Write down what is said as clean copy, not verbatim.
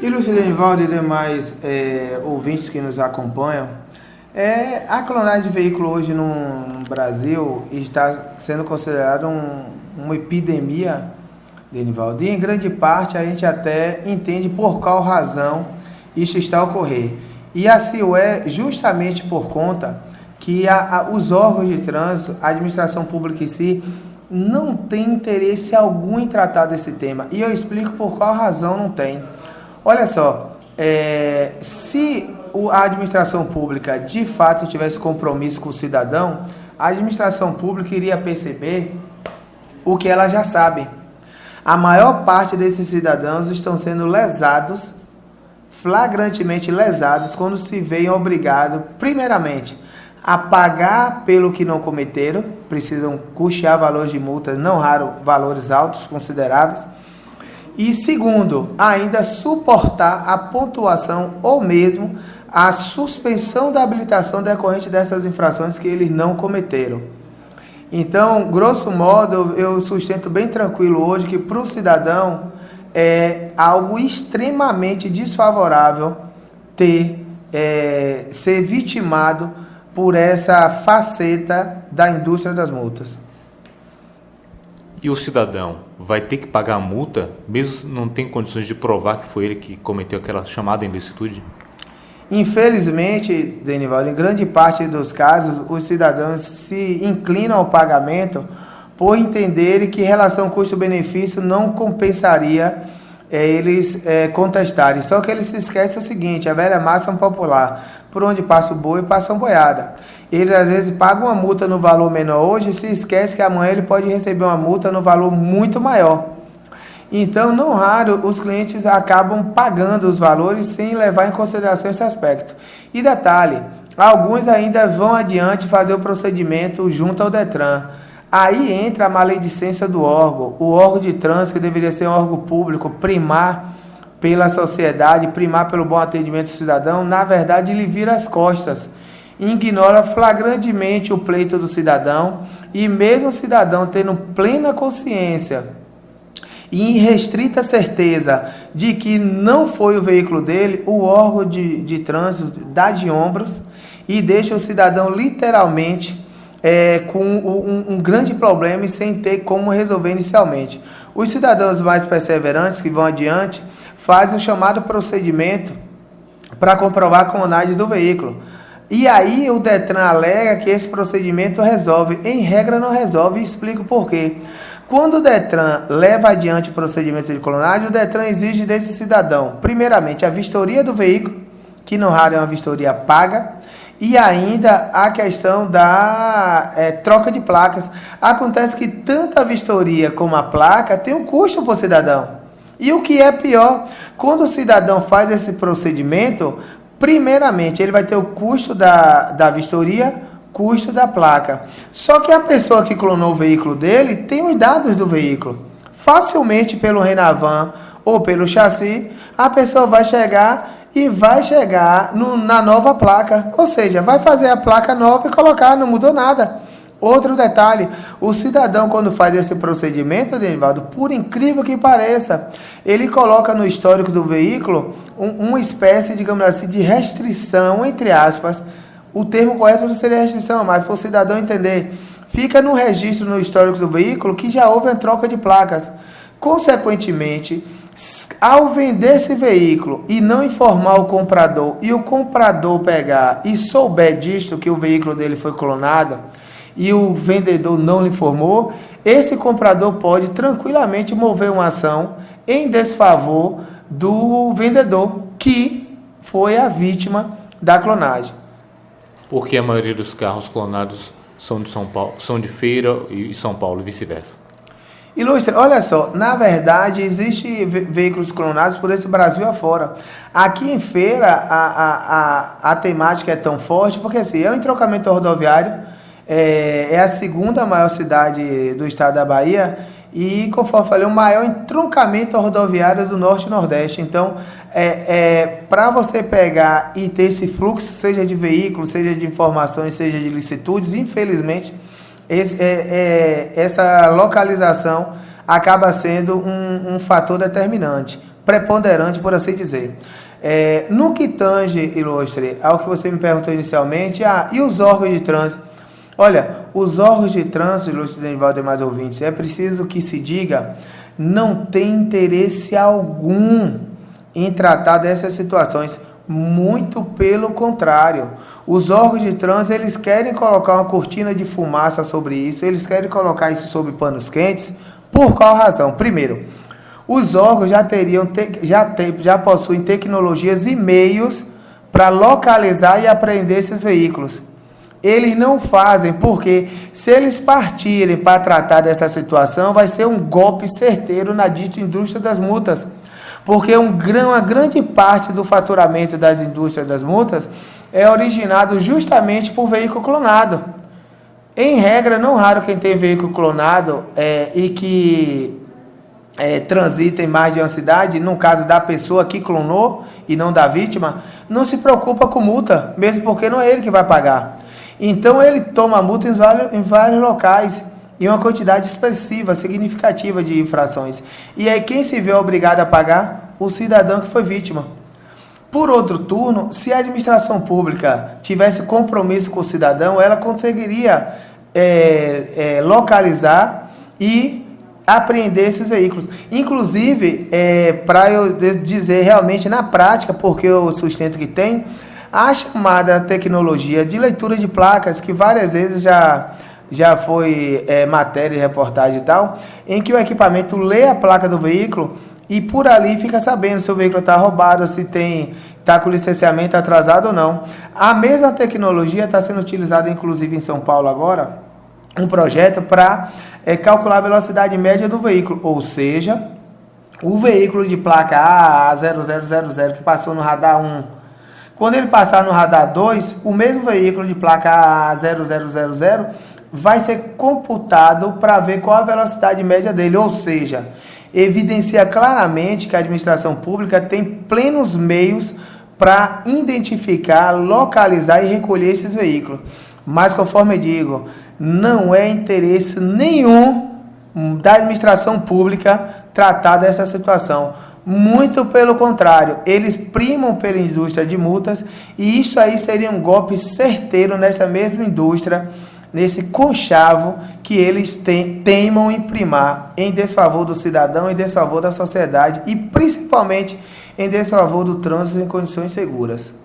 Ilustre Denivaldo e demais ouvintes que nos acompanham, a clonagem de veículo hoje no Brasil está sendo considerada uma epidemia, Denivaldo, e em grande parte a gente até entende por qual razão isso está a ocorrer. E assim é justamente por conta que os órgãos de trânsito, a administração pública em si, não tem interesse algum em tratar desse tema. E eu explico por qual razão não tem. Olha só, se a administração pública de fato tivesse compromisso com o cidadão, a administração pública iria perceber o que ela já sabe. A maior parte desses cidadãos estão sendo lesados, flagrantemente lesados, quando se veem obrigados, primeiramente, a pagar pelo que não cometeram, precisam custear valores de multas, não raro valores altos, consideráveis, e segundo, ainda suportar a pontuação ou mesmo a suspensão da habilitação decorrente dessas infrações que eles não cometeram. Então, grosso modo, eu sustento bem tranquilo hoje que para o cidadão é algo extremamente desfavorável ser vitimado por essa faceta da indústria das multas. E o cidadão vai ter que pagar a multa, mesmo não tem condições de provar que foi ele que cometeu aquela chamada ilicitude? Infelizmente, Denivaldo, em grande parte dos casos, os cidadãos se inclinam ao pagamento por entenderem que relação custo-benefício não compensaria eles contestarem. Só que eles se esquecem o seguinte, a velha máxima popular, por onde passa o boi, passa uma boiada. Eles às vezes pagam uma multa no valor menor hoje e se esquece que amanhã ele pode receber uma multa no valor muito maior. Então, não raro, os clientes acabam pagando os valores sem levar em consideração esse aspecto. E detalhe, alguns ainda vão adiante fazer o procedimento junto ao Detran. Aí entra a maledicência do órgão. O órgão de trânsito, que deveria ser um órgão público, primar pela sociedade, primar pelo bom atendimento do cidadão, na verdade ele vira as costas, ignora flagrantemente o pleito do cidadão e mesmo o cidadão tendo plena consciência e restrita certeza de que não foi o veículo dele, o órgão de trânsito dá de ombros e deixa o cidadão literalmente com um grande problema e sem ter como resolver inicialmente. Os cidadãos mais perseverantes que vão adiante fazem o chamado procedimento para comprovar a clonagem do veículo. E aí o Detran alega que esse procedimento resolve. Em regra não resolve e explico por quê. Quando o Detran leva adiante o procedimento de clonagem, o Detran exige desse cidadão, primeiramente, a vistoria do veículo, que não raro é uma vistoria paga, e ainda a questão da troca de placas. Acontece que tanto a vistoria como a placa tem um custo para o cidadão. E o que é pior, quando o cidadão faz esse procedimento, primeiramente ele vai ter o custo da vistoria, custo da placa. Só que a pessoa que clonou o veículo dele tem os dados do veículo. Facilmente pelo Renavan ou pelo chassi, a pessoa vai chegar na nova placa. Ou seja, vai fazer a placa nova e colocar, não mudou nada. Outro detalhe, o cidadão quando faz esse procedimento, Denivaldo, por incrível que pareça, ele coloca no histórico do veículo uma espécie, digamos assim, de restrição, entre aspas. O termo correto não seria restrição, mas para o cidadão entender, fica no registro no histórico do veículo que já houve a troca de placas. Consequentemente, ao vender esse veículo e não informar o comprador, e o comprador pegar e souber disto que o veículo dele foi clonado, e o vendedor não lhe informou, esse comprador pode tranquilamente mover uma ação em desfavor do vendedor, que foi a vítima da clonagem. Porque a maioria dos carros clonados são de São Paulo, são de Feira e São Paulo e vice-versa. Ilustre, olha só, na verdade, existem veículos clonados por esse Brasil afora. Aqui em Feira, a temática é tão forte, porque assim, é um entrocamento rodoviário, é a segunda maior cidade do estado da Bahia e, conforme eu falei, o maior entroncamento rodoviário do Norte e Nordeste. Então, para você pegar e ter esse fluxo, seja de veículos, seja de informações, seja de licitudes, infelizmente, essa localização acaba sendo um fator determinante. preponderante, por assim dizer. No que tange, ilustre, ao que você me perguntou inicialmente, e os órgãos de trânsito? Olha, os órgãos de trânsito, ilustre Denivaldo e demais ouvintes, é preciso que se diga, não tem interesse algum em tratar dessas situações. Muito pelo contrário, os órgãos de trânsito, eles querem colocar uma cortina de fumaça sobre isso, eles querem colocar isso sobre panos quentes. Por qual razão? Primeiro, os órgãos já possuem tecnologias e meios para localizar e apreender esses veículos. Eles não fazem, porque se eles partirem para tratar dessa situação, vai ser um golpe certeiro na dita indústria das multas. Porque uma grande parte do faturamento das indústrias das multas é originado justamente por veículo clonado. Em regra, não raro quem tem veículo clonado e que transita em mais de uma cidade, no caso da pessoa que clonou e não da vítima, não se preocupa com multa, mesmo porque não é ele que vai pagar. Então ele toma multa em vários locais, e uma quantidade expressiva, significativa de infrações. E aí quem se vê obrigado a pagar? O cidadão que foi vítima. Por outro turno, se a administração pública tivesse compromisso com o cidadão, ela conseguiria localizar e apreender esses veículos. Inclusive, para eu dizer realmente na prática, porque eu sustento que tem, a chamada tecnologia de leitura de placas, que várias vezes já foi matéria, reportagem e tal, em que o equipamento lê a placa do veículo e por ali fica sabendo se o veículo está roubado, se está com licenciamento atrasado ou não. A mesma tecnologia está sendo utilizada, inclusive, em São Paulo agora, um projeto para calcular a velocidade média do veículo, ou seja, o veículo de placa A0000 que passou no radar 1, quando ele passar no radar 2, o mesmo veículo de placa A0000 vai ser computado para ver qual a velocidade média dele, ou seja, evidencia claramente que a administração pública tem plenos meios para identificar, localizar e recolher esses veículos. Mas, conforme eu digo, não é interesse nenhum da administração pública tratar dessa situação. Muito pelo contrário, eles primam pela indústria de multas, e isso aí seria um golpe certeiro nessa mesma indústria, nesse conchavo que eles teimam em primar em desfavor do cidadão, em desfavor da sociedade e principalmente em desfavor do trânsito em condições seguras.